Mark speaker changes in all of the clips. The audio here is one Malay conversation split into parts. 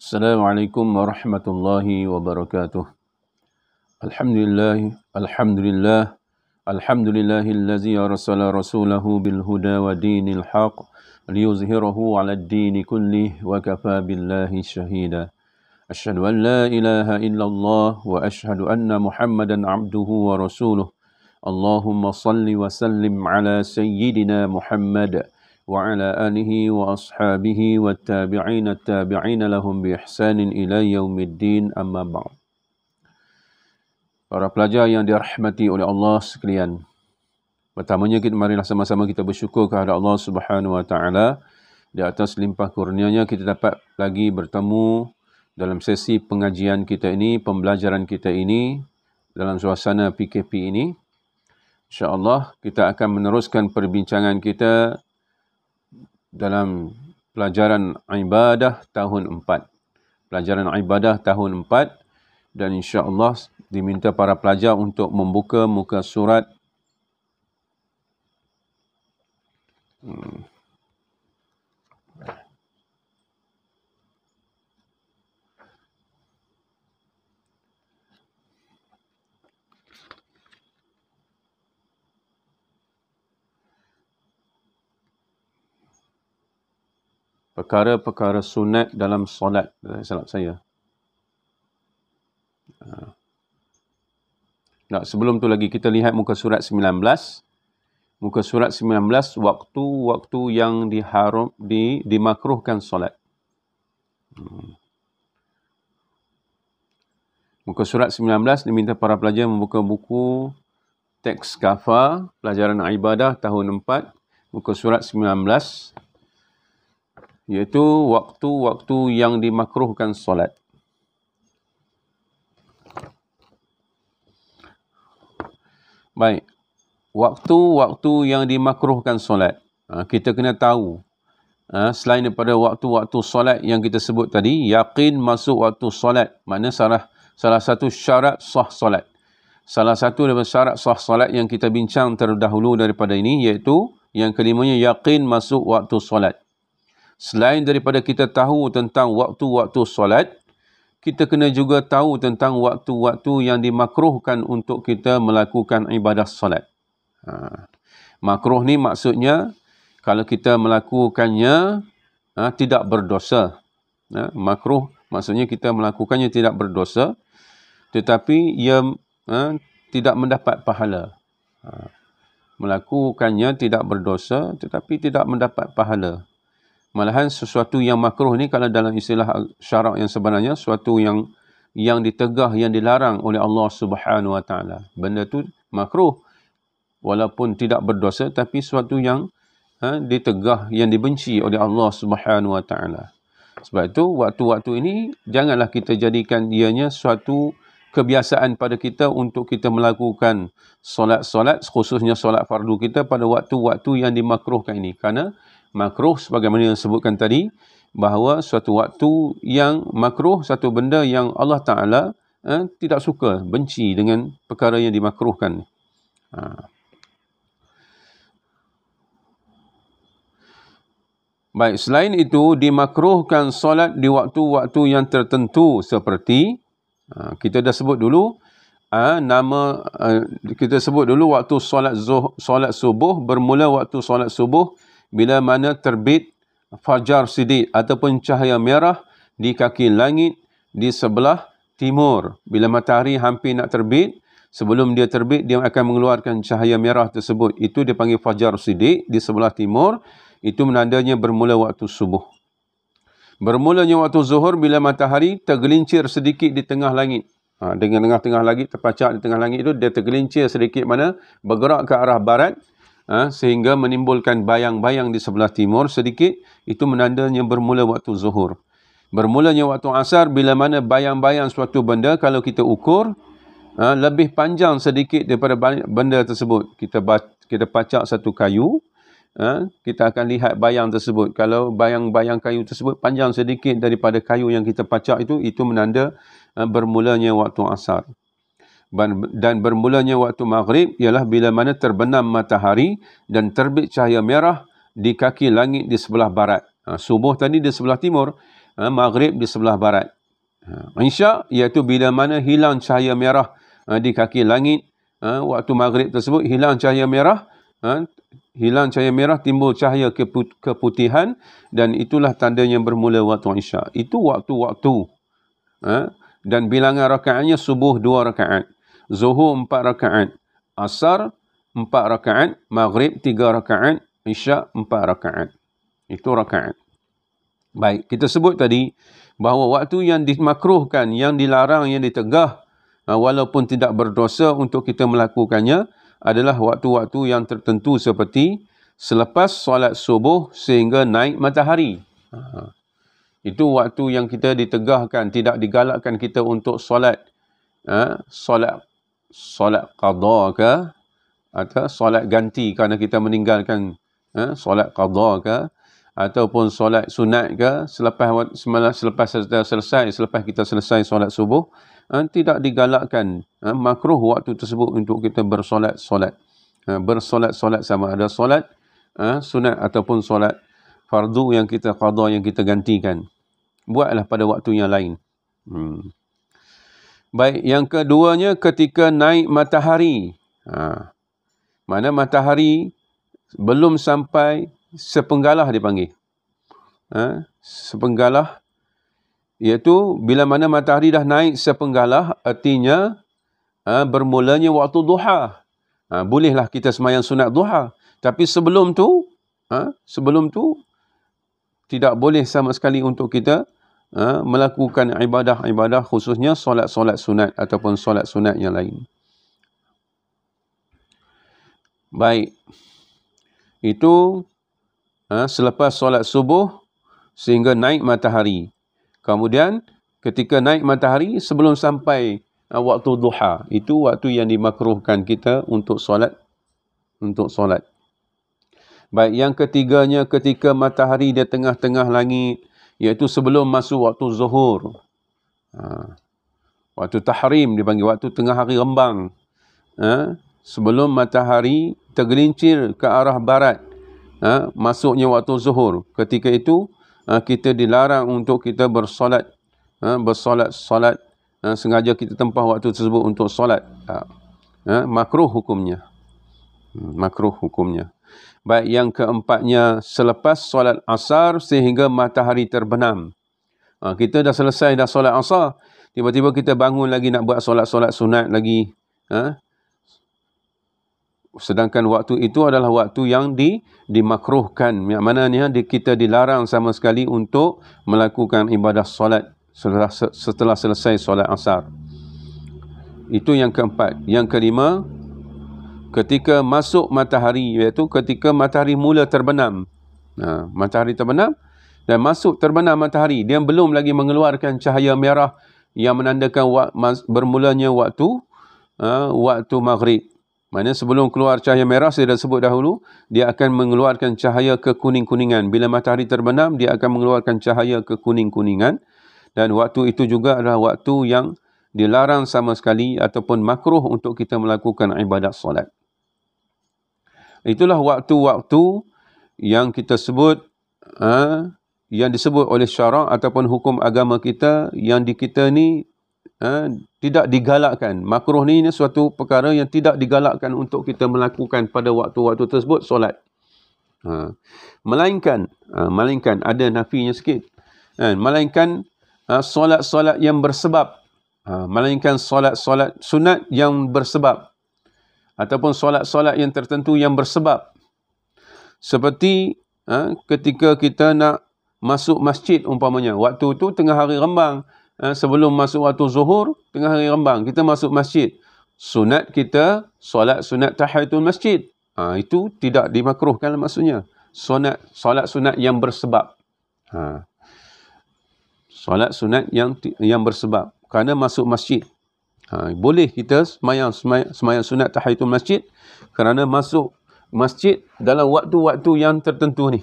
Speaker 1: Assalamualaikum warahmatullahi wabarakatuh. Alhamdulillah, alhamdulillahillazi arsala rasulahu bil huda wa dinil haq liyuzhirahu 'ala ad-dini kullih wa kafa billahi shahida. Asyhadu an la ilaha illallah wa asyhadu anna Muhammadan 'abduhu wa rasuluh. Allahumma salli wa sallim 'ala sayyidina Muhammad wa ala alihi wa ashabihi wa tabi'ina lahum bi ihsanin ila yaumiddin, amma ba'd. Para pelajar yang dirahmati oleh Allah sekalian, pertamanya marilah sama-sama kita bersyukur kepada Allah Subhanahu wa taala di atas limpah kurnianya kita dapat lagi bertemu dalam sesi pengajian kita ini, pembelajaran kita ini dalam suasana PKP ini. Insya-Allah kita akan meneruskan perbincangan kita dalam pelajaran ibadah tahun 4. Pelajaran ibadah tahun 4, dan insya-Allah diminta para pelajar untuk membuka muka surat perkara-perkara sunat dalam solat. Salah saya. Sebelum tu lagi kita lihat muka surat 19. Muka surat 19, waktu-waktu yang dimakruhkan solat. Muka surat 19 diminta para pelajar membuka buku teks kafa pelajaran ibadah tahun 4, muka surat 19, iaitu waktu-waktu yang dimakruhkan solat. Baik, waktu-waktu yang dimakruhkan solat. Kita kena tahu, selain daripada waktu-waktu solat yang kita sebut tadi, yakin masuk waktu solat. Maknanya salah satu syarat sah solat. Salah satu daripada syarat sah solat yang kita bincang terdahulu daripada ini, iaitu yang kelimanya yakin masuk waktu solat. Selain daripada kita tahu tentang waktu-waktu solat, kita kena juga tahu tentang waktu-waktu yang dimakruhkan untuk kita melakukan ibadah solat. Makruh ni maksudnya kalau kita melakukannya tidak berdosa. Makruh maksudnya kita melakukannya tidak berdosa, tetapi ia tidak mendapat pahala. Melakukannya tidak berdosa tetapi tidak mendapat pahala. Malahan sesuatu yang makruh ni kalau dalam istilah syarak yang sebenarnya, sesuatu yang ditegah, yang dilarang oleh Allah Subhanahu wa taala. Benda tu makruh walaupun tidak berdosa, tapi sesuatu yang ditegah, yang dibenci oleh Allah Subhanahu wa taala. Sebab itu waktu-waktu ini janganlah kita jadikan ianya suatu kebiasaan pada kita untuk kita melakukan solat-solat, khususnya solat fardu kita pada waktu-waktu yang dimakruhkan ini. Kerana makruh sebagaimana yang disebutkan tadi, bahawa suatu waktu yang makruh, satu benda yang Allah Ta'ala tidak suka, benci dengan perkara yang dimakruhkan. Baik, selain itu dimakruhkan solat di waktu-waktu yang tertentu seperti kita dah sebut dulu kita sebut dulu waktu solat subuh, bermula waktu solat subuh bila mana terbit fajar sidik ataupun cahaya merah di kaki langit di sebelah timur. Bila matahari hampir nak terbit, sebelum dia terbit, dia akan mengeluarkan cahaya merah tersebut. Itu dipanggil fajar sidik di sebelah timur. Itu menandanya bermula waktu subuh. Bermulanya waktu zuhur bila matahari tergelincir sedikit di tengah langit. Dengan tengah langit, terpacak di tengah langit itu, dia tergelincir sedikit mana bergerak ke arah barat, sehingga menimbulkan bayang-bayang di sebelah timur sedikit. Itu menandanya bermula waktu zuhur. Bermulanya waktu asar bila mana bayang-bayang suatu benda, kalau kita ukur lebih panjang sedikit daripada benda tersebut. Kita pacak satu kayu, kita akan lihat bayang tersebut. Kalau bayang-bayang kayu tersebut panjang sedikit daripada kayu yang kita pacak itu menanda bermulanya waktu asar. Dan bermulanya waktu maghrib ialah bila mana terbenam matahari dan terbit cahaya merah di kaki langit di sebelah barat. Subuh tadi di sebelah timur, maghrib di sebelah barat. Isyak iaitu bila mana hilang cahaya merah di kaki langit. Waktu maghrib tersebut hilang cahaya merah, timbul cahaya keputihan, dan itulah tanda yang bermula waktu isyak. Itu waktu-waktu. Dan bilangan rakaatnya subuh 2 rakaat, zuhur 4 rakaat, asar 4 rakaat, maghrib 3 rakaat, isyak 4 rakaat. Itu rakaat. Baik, kita sebut tadi bahawa waktu yang dimakruhkan, yang dilarang, yang ditegah, walaupun tidak berdosa untuk kita melakukannya, adalah waktu-waktu yang tertentu seperti selepas solat subuh sehingga naik matahari. Itu waktu yang kita ditegahkan, tidak digalakkan kita untuk solat. Solat qada ke, atau solat ganti kerana kita meninggalkan solat qada ke, ataupun solat sunat ke, selepas kita selesai solat subuh, tidak digalakkan, makruh waktu tersebut untuk kita bersolat-solat. Bersolat-solat sama ada solat sunat ataupun solat fardu yang kita qada, yang kita gantikan. Buatlah pada waktu yang lain. Baik, yang keduanya ketika naik matahari. Mana matahari belum sampai sepenggalah dipanggil. Sepenggalah iaitu bila mana matahari dah naik sepenggalah, artinya bermulanya waktu duha. Bolehlah kita sembahyang sunat duha. Tapi sebelum tu tidak boleh sama sekali untuk kita melakukan ibadah-ibadah, khususnya solat-solat sunat ataupun solat sunat yang lain. Baik. Itu selepas solat subuh sehingga naik matahari. Kemudian ketika naik matahari sebelum sampai waktu duha, itu waktu yang dimakruhkan kita untuk solat. Baik, yang ketiganya ketika matahari di tengah-tengah langit, iaitu sebelum masuk waktu zuhur. Waktu tahrim dipanggil, waktu tengah hari rembang. Sebelum matahari tergelincir ke arah barat, masuknya waktu zuhur. Ketika itu kita dilarang untuk kita bersolat. Bersolat sengaja kita tempah waktu tersebut untuk solat. Makruh hukumnya. Baik, yang keempatnya selepas solat asar sehingga matahari terbenam. Kita dah selesai dah solat asar, tiba-tiba kita bangun lagi nak buat solat-solat sunat lagi. Sedangkan waktu itu adalah waktu yang dimakruhkan. Yang mananya kita dilarang sama sekali untuk melakukan ibadah solat setelah selesai solat asar. Itu yang keempat. Yang kelima, ketika masuk matahari, iaitu ketika matahari mula terbenam. Matahari terbenam dan masuk terbenam matahari, dia belum lagi mengeluarkan cahaya merah yang menandakan bermulanya waktu maghrib. Maksudnya sebelum keluar cahaya merah, saya dah sebut dahulu, dia akan mengeluarkan cahaya kekuning-kuningan. Bila matahari terbenam, dia akan mengeluarkan cahaya kekuning-kuningan. Dan waktu itu juga adalah waktu yang dilarang sama sekali ataupun makruh untuk kita melakukan ibadat solat. Itulah waktu-waktu yang kita sebut, yang disebut oleh syarak ataupun hukum agama kita, yang di kita ni tidak digalakkan. Makruh ni suatu perkara yang tidak digalakkan untuk kita melakukan pada waktu-waktu tersebut solat. Melainkan ada nafinya sikit. Melainkan solat-solat yang bersebab. Melainkan solat-solat sunat yang bersebab. Ataupun solat-solat yang tertentu yang bersebab. Seperti ketika kita nak masuk masjid umpamanya. Waktu tu tengah hari rembang. Sebelum masuk waktu zuhur, tengah hari rembang, kita masuk masjid. Sunat kita, solat sunat tahiyatul masjid. Itu tidak dimakruhkan maksudnya. Solat sunat yang bersebab. Solat sunat yang bersebab. Kerana masuk masjid. Boleh kita semayang sunat tahiyatul masjid kerana masuk masjid dalam waktu-waktu yang tertentu ni.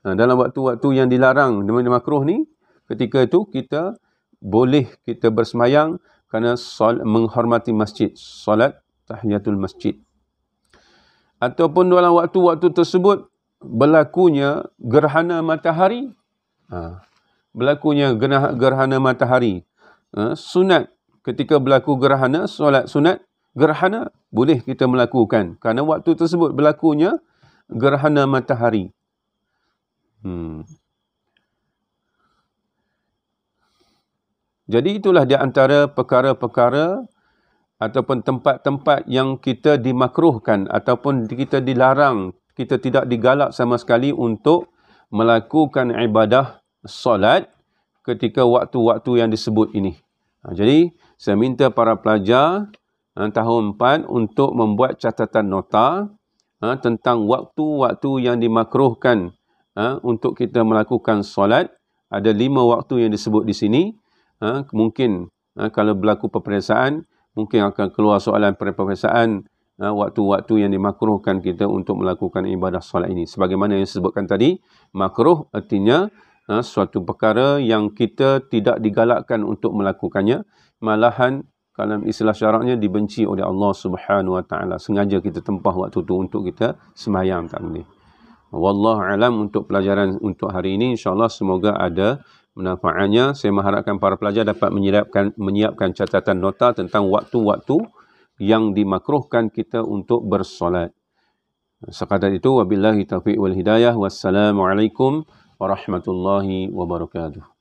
Speaker 1: Dalam waktu-waktu yang dilarang, dimakruh ni, ketika itu kita boleh kita bersemayang kerana menghormati masjid, solat tahiyatul masjid. Ataupun dalam waktu-waktu tersebut berlakunya gerhana matahari. berlakunya gerhana matahari. Sunat ketika berlaku gerhana, solat sunat gerhana boleh kita melakukan kerana waktu tersebut berlakunya gerhana matahari. Jadi itulah di antara perkara-perkara ataupun tempat-tempat yang kita dimakruhkan ataupun kita dilarang, kita tidak digalak sama sekali untuk melakukan ibadah solat ketika waktu-waktu yang disebut ini. Jadi saya minta para pelajar tahun 4 untuk membuat catatan nota tentang waktu-waktu yang dimakruhkan untuk kita melakukan solat. Ada 5 waktu yang disebut di sini. Mungkin kalau berlaku peperiksaan, mungkin akan keluar soalan peperiksaan waktu-waktu yang dimakruhkan kita untuk melakukan ibadah solat ini. Sebagaimana yang disebutkan tadi, makruh artinya suatu perkara yang kita tidak digalakkan untuk melakukannya, malahan kalau istilah syaraknya dibenci oleh Allah Subhanahu Wa Taala. Sengaja kita tempah waktu itu untuk kita sembahyang, tak boleh. Wallahu alam untuk pelajaran untuk hari ini, insya-Allah semoga ada manfaatnya. Saya mengharapkan para pelajar dapat menyiapkan catatan nota tentang waktu-waktu yang dimakruhkan kita untuk bersolat. Sekadar itu, wabillahi taufiq wal hidayah. Wassalamualaikum warahmatullahi wabarakatuh.